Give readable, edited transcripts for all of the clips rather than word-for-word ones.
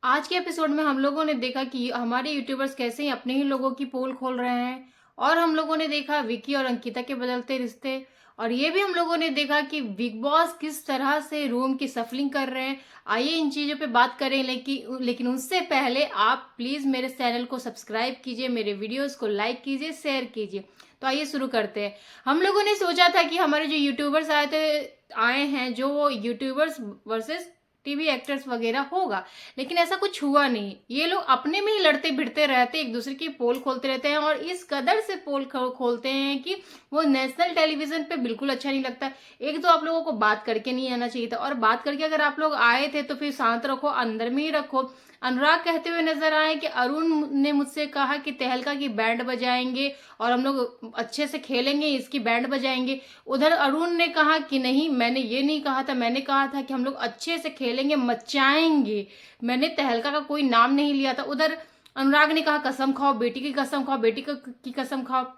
आज के एपिसोड में हम लोगों ने देखा कि हमारे यूट्यूबर्स कैसे ही अपने ही लोगों की पोल खोल रहे हैं। और हम लोगों ने देखा विकी और अंकिता के बदलते रिश्ते। और ये भी हम लोगों ने देखा कि बिग बॉस किस तरह से रूम की सफलिंग कर रहे हैं। आइए इन चीज़ों पे बात करें, लेकिन उससे पहले आप प्लीज़ मेरे चैनल को सब्सक्राइब कीजिए, मेरे वीडियोस को लाइक कीजिए, शेयर कीजिए। तो आइए शुरू करते हैं। हम लोगों ने सोचा था कि हमारे जो यूट्यूबर्स आए हैं, जो वो यूट्यूबर्स वर्सेस टीवी एक्टर्स वगैरह होगा, लेकिन ऐसा कुछ हुआ नहीं। ये लोग अपने में ही लड़ते भिड़ते रहते, एक दूसरे की पोल खोलते रहते हैं और इस कदर से पोल खोलते हैं कि वो नेशनल टेलीविजन पे बिल्कुल अच्छा नहीं लगता। एक तो आप लोगों को बात करके नहीं आना चाहिए था, और बात करके अगर आप लोग आए थे तो फिर शांत रखो, अंदर में ही रखो। अनुराग कहते हुए नजर आए कि अरुण ने मुझसे कहा कि तहलका की बैंड बजाएंगे और हम लोग अच्छे से खेलेंगे, इसकी बैंड बजाएंगे। उधर अरुण ने कहा कि नहीं, मैंने ये नहीं कहा था, मैंने कहा था कि हम लोग अच्छे से खेलेंगे, मचाएंगे। मैंने तहलका का कोई नाम नहीं लिया था। उधर अनुराग ने कहा कसम खाओ, बेटी की कसम खाओ, की कसम खाओ।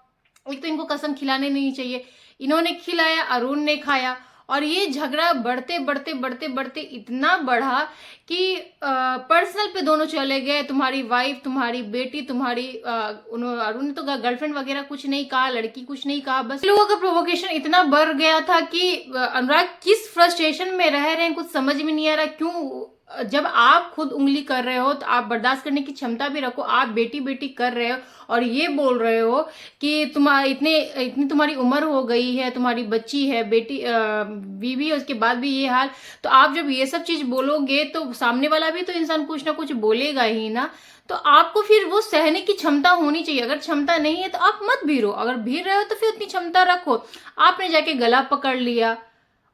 एक तो इनको कसम खिलाने नहीं चाहिए, इन्होंने खिलाया, अरुण ने खाया। और ये झगड़ा बढ़ते बढ़ते बढ़ते बढ़ते इतना बढ़ा कि पर्सनल पे दोनों चले गए। तुम्हारी वाइफ, तुम्हारी बेटी, तुम्हारी अरुण ने तो गर्लफ्रेंड वगैरह कुछ नहीं कहा, लड़की कुछ नहीं कहा, बस लोगों का प्रोवोकेशन इतना बढ़ गया था कि अनुराग किस फ्रस्ट्रेशन में रह रहे हैं कुछ समझ में नहीं आ रहा। क्यों जब आप खुद उंगली कर रहे हो तो आप बर्दाश्त करने की क्षमता भी रखो। आप बेटी बेटी कर रहे हो और ये बोल रहे हो कि इतनी तुम्हारी उम्र हो गई है, तुम्हारी बच्ची है, बेटी बीवी है, उसके बाद भी ये हाल। तो आप जब ये सब चीज बोलोगे तो सामने वाला भी तो इंसान कुछ ना कुछ बोलेगा ही ना। तो आपको फिर वो सहने की क्षमता होनी चाहिए। अगर क्षमता नहीं है तो आप मत भीरो, अगर भीर रहे हो तो फिर उतनी क्षमता रखो। आपने जाके गला पकड़ लिया,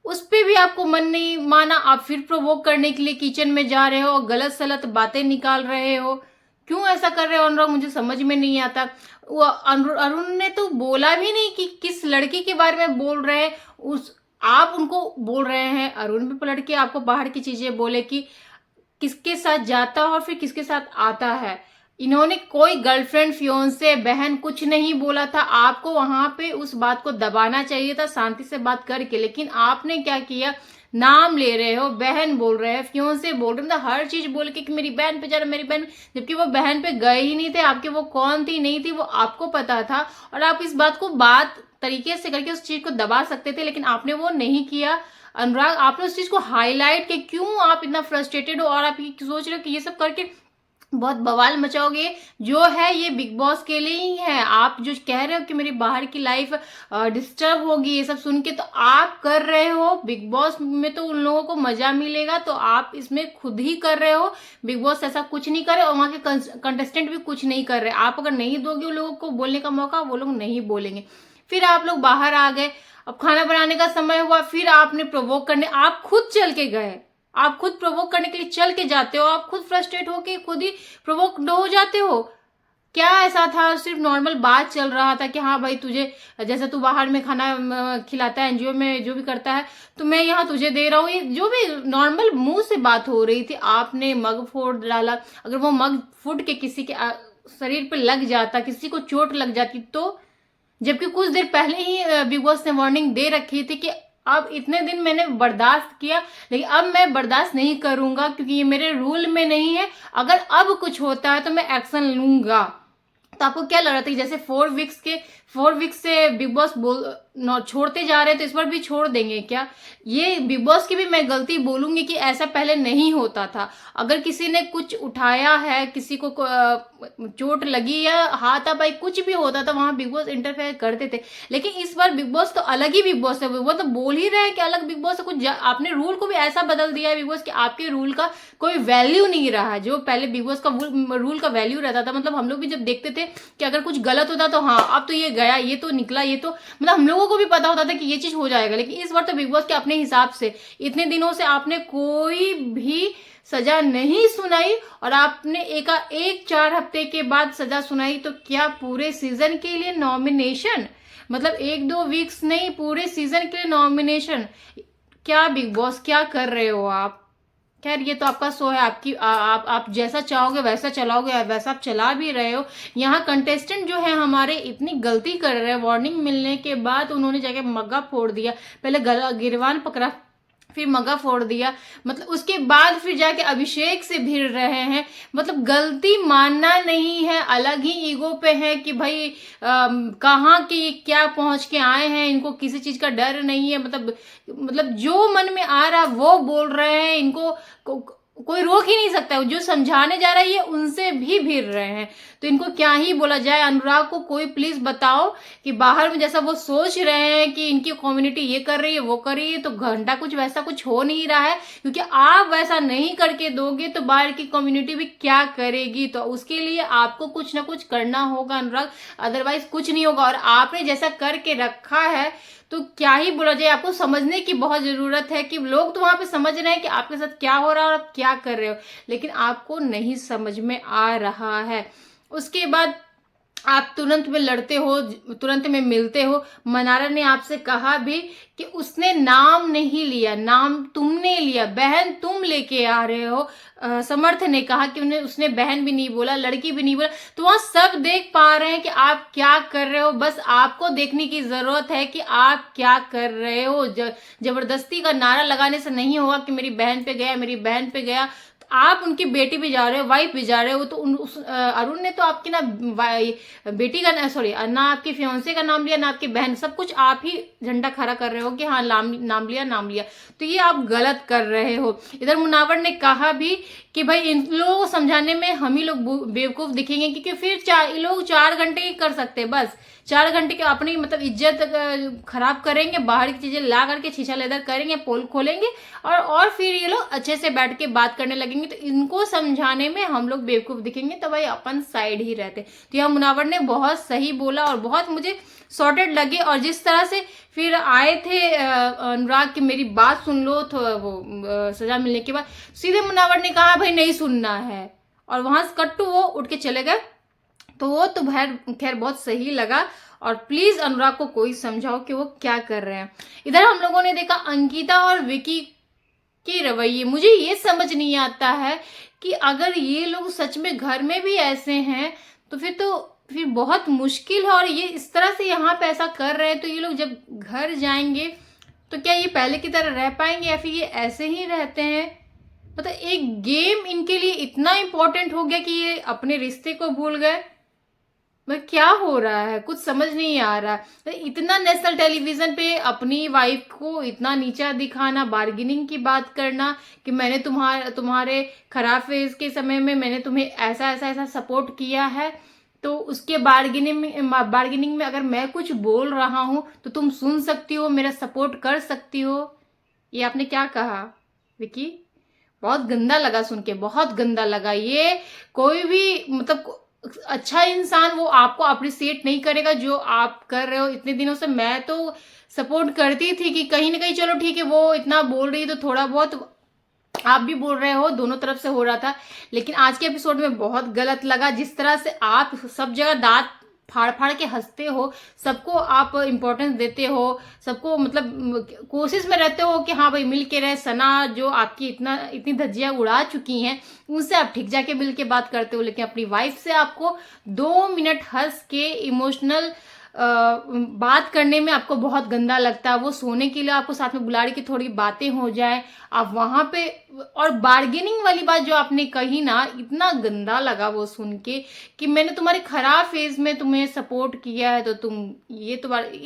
उस पे भी आपको मन नहीं माना, आप फिर प्रोवोक करने के लिए किचन में जा रहे हो और गलत सलत बातें निकाल रहे हो। क्यों ऐसा कर रहे हो अनुराग, मुझे समझ में नहीं आता। वो अरुण ने तो बोला भी नहीं कि किस लड़की के बारे में बोल रहे हैं। उस आप उनको बोल रहे हैं, अरुण भी पलट के आपको बाहर की चीजें बोले कि किसके साथ जाता है और फिर किसके साथ आता है। इन्होंने कोई गर्लफ्रेंड, फियोंसे, बहन कुछ नहीं बोला था। आपको वहां पे उस बात को दबाना चाहिए था शांति से बात करके, लेकिन आपने क्या किया, नाम ले रहे हो, बहन बोल रहे हैं, फियोंसे बोल रहे हैं, मतलब हर चीज बोल के कि मेरी बहन पे जा रहा, मेरी बहन, जबकि वो बहन पे गए ही नहीं थे। आपके वो कौन थी नहीं थी वो आपको पता था, और आप इस बात को बात तरीके से करके उस चीज को दबा सकते थे, लेकिन आपने वो नहीं किया। अनुराग, आपने उस चीज को हाईलाइट किया। क्यों आप इतना फ्रस्ट्रेटेड हो और आप ये सोच रहे हो कि ये सब करके बहुत बवाल मचाओगे। जो है ये बिग बॉस के लिए ही है। आप जो कह रहे हो कि मेरी बाहर की लाइफ डिस्टर्ब होगी, ये सब सुन के, तो आप कर रहे हो। बिग बॉस में तो उन लोगों को मजा मिलेगा, तो आप इसमें खुद ही कर रहे हो। बिग बॉस ऐसा कुछ नहीं करे और वहां के कंटेस्टेंट भी कुछ नहीं कर रहे। आप अगर नहीं दोगे उन लोगों को बोलने का मौका, वो लोग नहीं बोलेंगे। फिर आप लोग बाहर आ गए, अब खाना बनाने का समय हुआ, फिर आपने प्रोवोक करने, आप खुद चल के गए। आप खुद प्रोवोक करने के लिए चल के जाते हो, आप खुद फ्रस्ट्रेट होके खुद ही प्रोवोक हो जाते हो। क्या ऐसा था, सिर्फ नॉर्मल बात चल रहा था कि हाँ भाई तुझे, जैसे तू बाहर में खाना खिलाता है, एनजीओ में जो भी करता है, तो मैं यहाँ तुझे दे रहा हूँ, ये जो भी नॉर्मल मुंह से बात हो रही थी। आपने मग फोड़ डाला। अगर वो मग फूट के किसी के शरीर पे लग जाता, किसी को चोट लग जाती तो, जबकि कुछ देर पहले ही बिग बॉस ने वार्निंग दे रखी थी कि अब इतने दिन मैंने बर्दाश्त किया, लेकिन अब मैं बर्दाश्त नहीं करूंगा क्योंकि ये मेरे रूल में नहीं है। अगर अब कुछ होता है तो मैं एक्शन लूंगा। तो आपको क्या लग रहा था कि जैसे 4 वीक्स से बिग बॉस छोड़ते जा रहे हैं तो इस बार भी छोड़ देंगे क्या? ये बिग बॉस की भी मैं गलती बोलूंगी कि ऐसा पहले नहीं होता था। अगर किसी ने कुछ उठाया है, किसी को चोट लगी या हाथापाई कुछ भी होता था, वहां बिग बॉस इंटरफेयर करते थे। लेकिन इस बार बिग बॉस तो अलग ही बिग बॉस है। वो तो बोल ही रहे हैं कि अलग बिग बॉस है। कुछ आपने रूल को भी ऐसा बदल दिया है बिग बॉस कि आपके रूल का कोई वैल्यू नहीं रहा है। जो पहले बिग बॉस का रूल का वैल्यू रहता था, मतलब हम लोग भी जब देखते थे कि अगर कुछ गलत होता तो हाँ अब तो ये गया, ये तो निकला, ये तो मतलब हम लोगों को भी पता होता था कि ये चीज हो जाएगा। लेकिन इस बार तो बिग बॉस के अपने हिसाब से, इतने दिनों से आपने कोई भी सजा नहीं सुनाई और आपने एक 4 हफ्ते के बाद सजा सुनाई, तो क्या पूरे सीजन के लिए नॉमिनेशन, मतलब 1-2 वीक्स नहीं, पूरे सीजन के लिए नॉमिनेशन। क्या बिग बॉस क्या कर रहे हो आप? खैर ये तो आपका शो है, आपकी आप जैसा चाहोगे वैसा चलाओगे, वैसा आप चला भी रहे हो। यहाँ कंटेस्टेंट जो है हमारे इतनी गलती कर रहे हैं, वार्निंग मिलने के बाद उन्होंने जाके मग्गा फोड़ दिया। पहले गिरवान पकड़ा, फिर मगा फोड़ दिया, मतलब उसके बाद फिर जाके अभिषेक से भिड़ रहे हैं। मतलब गलती मानना नहीं है, अलग ही ईगो पे है कि भाई कहाँ के क्या पहुंच के आए हैं, इनको किसी चीज का डर नहीं है। मतलब जो मन में आ रहा वो बोल रहे हैं, इनको कोई रोक ही नहीं सकता। जो समझाने जा रहा है ये उनसे भी भिड़ रहे हैं, तो इनको क्या ही बोला जाए। अनुराग को कोई प्लीज बताओ कि बाहर में जैसा वो सोच रहे हैं कि इनकी कम्युनिटी ये कर रही है वो कर रही है, तो घंटा कुछ वैसा कुछ हो नहीं रहा है, क्योंकि आप वैसा नहीं करके दोगे तो बाहर की कम्युनिटी भी क्या करेगी। तो उसके लिए आपको कुछ ना कुछ करना होगा अनुराग, अदरवाइज कुछ नहीं होगा। और आपने जैसा करके रखा है तो क्या ही बोला जाए, आपको समझने की बहुत जरूरत है कि लोग तो वहां पे समझ रहे हैं कि आपके साथ क्या हो रहा है और आप क्या कर रहे हो, लेकिन आपको नहीं समझ में आ रहा है। उसके बाद आप तुरंत में लड़ते हो, तुरंत में मिलते हो। मनारा ने आपसे कहा भी कि उसने नाम नहीं लिया, नाम तुमने लिया, बहन तुम लेके आ रहे हो। समर्थ ने कहा कि उसने बहन भी नहीं बोला, लड़की भी नहीं बोला। तो वहां सब देख पा रहे हैं कि आप क्या कर रहे हो, बस आपको देखने की जरूरत है कि आप क्या कर रहे हो। जबरदस्ती का नारा लगाने से नहीं होगा कि मेरी बहन पे गया, मेरी बहन पे गया। आप उनकी बेटी भी जा रहे हो, वाइफ भी जा रहे हो, तो अरुण ने तो आपकी ना बेटी का, सॉरी, ना आपके फियांसे का नाम लिया, ना आपकी बहन, सब कुछ आप ही झंडा खड़ा कर रहे हो कि हाँ नाम लिया नाम लिया। तो ये आप गलत कर रहे हो। इधर मुनावर ने कहा भी कि भाई इन लोगों को समझाने में हम ही लोग बेवकूफ दिखेंगे, क्योंकि फिर ये लोग 4 घंटे ही कर सकते हैं, बस 4 घंटे के अपनी मतलब इज्जत खराब करेंगे, बाहर की चीजें ला करके शीशा लेदर करेंगे, पोल खोलेंगे और फिर ये लोग अच्छे से बैठ के बात करने लगेंगे। तो इनको समझाने में हम लोग बेवकूफ दिखेंगे, तो भाई अपन साइड ही रहते। तो यह मुनावर ने बहुत सही बोला और बहुत मुझे सॉर्टेड लगे। और जिस तरह से फिर आए थे अनुराग की मेरी बात सुन लो, तो वो सजा मिलने के बाद सीधे मुनावर ने कहा भाई नहीं सुनना है, और वहां से कट्टू वो उठ के चले गए। तो वो तो खैर बहुत सही लगा। और प्लीज अनुराग को कोई समझाओ कि वो क्या कर रहे हैं। इधर हम लोगों ने देखा अंकिता और विकी के रवैये, मुझे ये समझ नहीं आता है कि अगर ये लोग सच में घर में भी ऐसे हैं तो फिर बहुत मुश्किल है। और ये इस तरह से यहाँ पे ऐसा कर रहे हैं, तो ये लोग जब घर जाएंगे तो क्या ये पहले की तरह रह पाएंगे, या फिर ये ऐसे ही रहते हैं। मतलब एक गेम इनके लिए इतना इंपॉर्टेंट हो गया कि ये अपने रिश्ते को भूल गए। मतलब क्या हो रहा है, कुछ समझ नहीं आ रहा है। इतना नेशनल टेलीविजन पे अपनी वाइफ को इतना नीचा दिखाना, बार्गेनिंग की बात करना कि मैंने तुम्हारे खराब फेज के समय में मैंने तुम्हें ऐसा ऐसा ऐसा सपोर्ट किया है, तो उसके बार्गेनिंग में अगर मैं कुछ बोल रहा हूं तो तुम सुन सकती हो, मेरा सपोर्ट कर सकती हो। ये आपने क्या कहा विकी? बहुत गंदा लगा सुन के, बहुत गंदा लगा। ये कोई भी मतलब अच्छा इंसान वो आपको अप्रिशिएट नहीं करेगा जो आप कर रहे हो। इतने दिनों से मैं तो सपोर्ट करती थी कि कहीं ना कहीं चलो ठीक है, वो इतना बोल रही है तो थोड़ा बहुत आप भी बोल रहे हो, दोनों तरफ से हो रहा था। लेकिन आज के एपिसोड में बहुत गलत लगा, जिस तरह से आप सब जगह दांत फाड़ फाड़ के हंसते हो, सबको आप इंपॉर्टेंस देते हो, सबको मतलब कोशिश में रहते हो कि हाँ भाई मिल के रहे। सना जो आपकी इतनी धज्जियां उड़ा चुकी हैं, उनसे आप ठीक जाके मिल के बात करते हो, लेकिन अपनी वाइफ से आपको 2 मिनट हंस के इमोशनल बात करने में आपको बहुत गंदा लगता है। वो सोने के लिए आपको साथ में बुला रही कि थोड़ी बातें हो जाए, आप वहां पे। और बार्गेनिंग वाली बात जो आपने कही ना, इतना गंदा लगा वो सुन के कि मैंने तुम्हारे खराब फेज में तुम्हें सपोर्ट किया है, तो तुम ये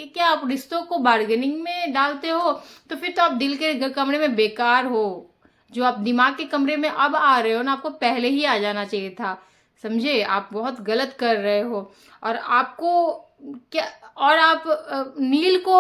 क्या आप रिश्तों को बार्गेनिंग में डालते हो? तो फिर तो आप दिल के कमरे में बेकार हो। जो आप दिमाग के कमरे में अब आ रहे हो ना, आपको पहले ही आ जाना चाहिए था, समझे? आप बहुत गलत कर रहे हो। और आपको क्या, और आप नील को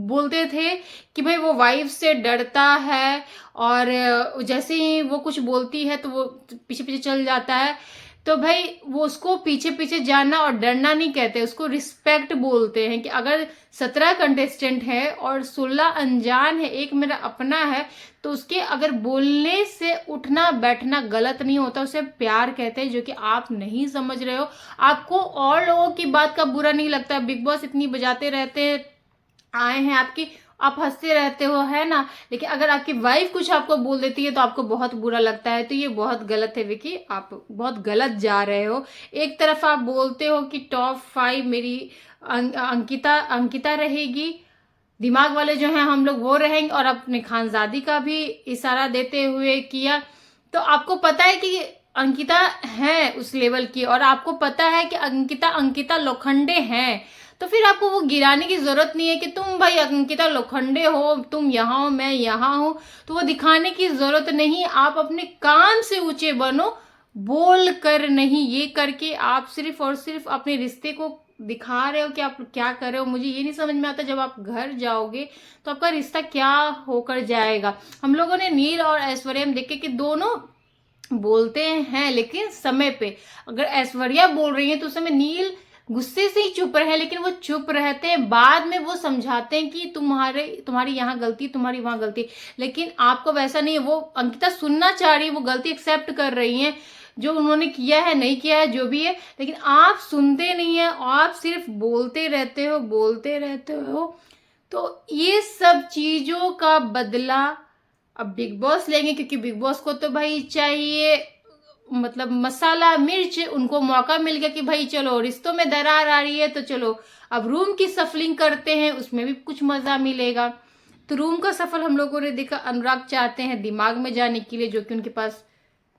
बोलते थे कि भाई वो वाइफ से डरता है, और जैसे ही वो कुछ बोलती है तो वो पीछे पीछे चल जाता है। तो भाई वो उसको पीछे पीछे जाना और डरना नहीं कहते, उसको रिस्पेक्ट बोलते हैं। कि अगर 17 कंटेस्टेंट है और 16 अनजान है, एक मेरा अपना है, तो उसके अगर बोलने से उठना बैठना गलत नहीं होता, उसे प्यार कहते हैं, जो कि आप नहीं समझ रहे हो। आपको और लोगों की बात का बुरा नहीं लगता। बिग बॉस इतनी बजाते रहते हैं, आए हैं आपकी, आप हंसते रहते हो, है ना? लेकिन अगर आपकी वाइफ कुछ आपको बोल देती है तो आपको बहुत बुरा लगता है। तो ये बहुत गलत है विकी, आप बहुत गलत जा रहे हो। एक तरफ आप बोलते हो कि टॉप 5 मेरी अंकिता रहेगी, दिमाग वाले जो हैं हम लोग वो रहेंगे। और अपने खानजादी का भी इशारा देते हुए किया। तो आपको पता है कि अंकिता है उस लेवल की, और आपको पता है कि अंकिता लोखंडे हैं, तो फिर आपको वो गिराने की जरूरत नहीं है कि तुम भाई अंकिता लोखंडे हो, तुम यहाँ हो मैं यहाँ हूं। तो वो दिखाने की जरूरत नहीं। आप अपने काम से ऊंचे बनो, बोल कर नहीं। ये करके आप सिर्फ और सिर्फ अपने रिश्ते को दिखा रहे हो कि आप क्या कर रहे हो। मुझे ये नहीं समझ में आता, जब आप घर जाओगे तो आपका रिश्ता क्या होकर जाएगा। हम लोगों ने नील और ऐश्वर्या में देखे कि दोनों बोलते हैं लेकिन समय पे। अगर ऐश्वर्या बोल रही है तो उस समय नील गुस्से से ही चुप रहे, लेकिन वो चुप रहते हैं। बाद में वो समझाते हैं कि तुम्हारी यहाँ गलती, तुम्हारी वहां गलती। लेकिन आपको वैसा नहीं है। वो अंकिता सुनना चाह रही है, वो गलती एक्सेप्ट कर रही है, जो उन्होंने किया है नहीं किया है जो भी है, लेकिन आप सुनते नहीं है। आप सिर्फ बोलते रहते हो। तो ये सब चीजों का बदला अब बिग बॉस लेंगे, क्योंकि बिग बॉस को तो भाई चाहिए मतलब मसाला मिर्च। उनको मौका मिल गया कि भाई चलो रिश्तों में दरार आ रही है तो चलो अब रूम की सफलिंग करते हैं, उसमें भी कुछ मजा मिलेगा। तो रूम का सफल हम लोगों ने देखा। अनुराग चाहते हैं दिमाग में जाने के लिए, जो कि उनके पास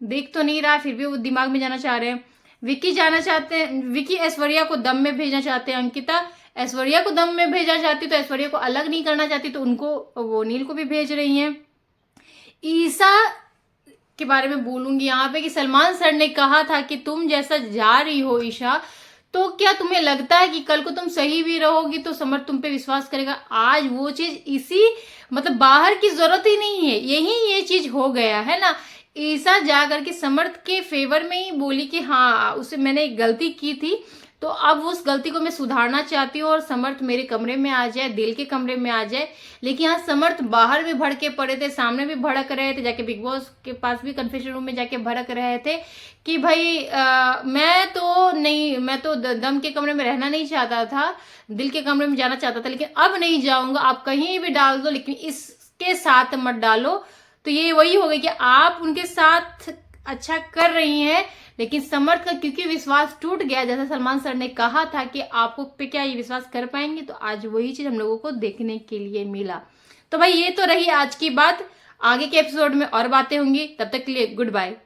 देख तो नहीं रहा, फिर भी वो दिमाग में जाना चाह रहे हैं। विकी जाना चाहते हैं, विकी ऐश्वर्या को दम में भेजना चाहते हैं। अंकिता ऐश्वर्या को दम में भेजना चाहती, तो ऐश्वर्या को अलग नहीं करना चाहती, तो उनको वो नील को भी भेज रही हैं। ईसा के बारे में बोलूंगी यहाँ पे कि सलमान सर ने कहा था कि तुम जैसा जा रही हो ईशा, तो क्या तुम्हें लगता है कि कल को तुम सही भी रहोगी तो समर्थ तुम पे विश्वास करेगा। आज वो चीज इसी मतलब बाहर की जरूरत ही नहीं है, यही ये चीज हो गया है ना। ईसा जा करके समर्थ के फेवर में ही बोली कि हाँ उसे मैंने एक गलती की थी, तो अब उस गलती को मैं सुधारना चाहती हूँ और समर्थ मेरे कमरे में आ जाए, दिल के कमरे में आ जाए। लेकिन यहाँ समर्थ बाहर भी भड़के पड़े थे, सामने भी भड़क रहे थे, जाके बिग बॉस के पास भी कन्फेशन रूम में जाके भड़क रहे थे कि भाई मैं तो दम के कमरे में रहना नहीं चाहता था, दिल के कमरे में जाना चाहता था, लेकिन अब नहीं जाऊंगा। आप कहीं भी डाल दो लेकिन इसके साथ मत डालो। तो ये वही हो गई कि आप उनके साथ अच्छा कर रही हैं, लेकिन समर्थ का क्योंकि विश्वास टूट गया, जैसा सलमान सर ने कहा था कि आपको पे क्या ये विश्वास कर पाएंगे, तो आज वही चीज हम लोगों को देखने के लिए मिला। तो भाई ये तो रही आज की बात। आगे के एपिसोड में और बातें होंगी, तब तक के लिए गुड बाय।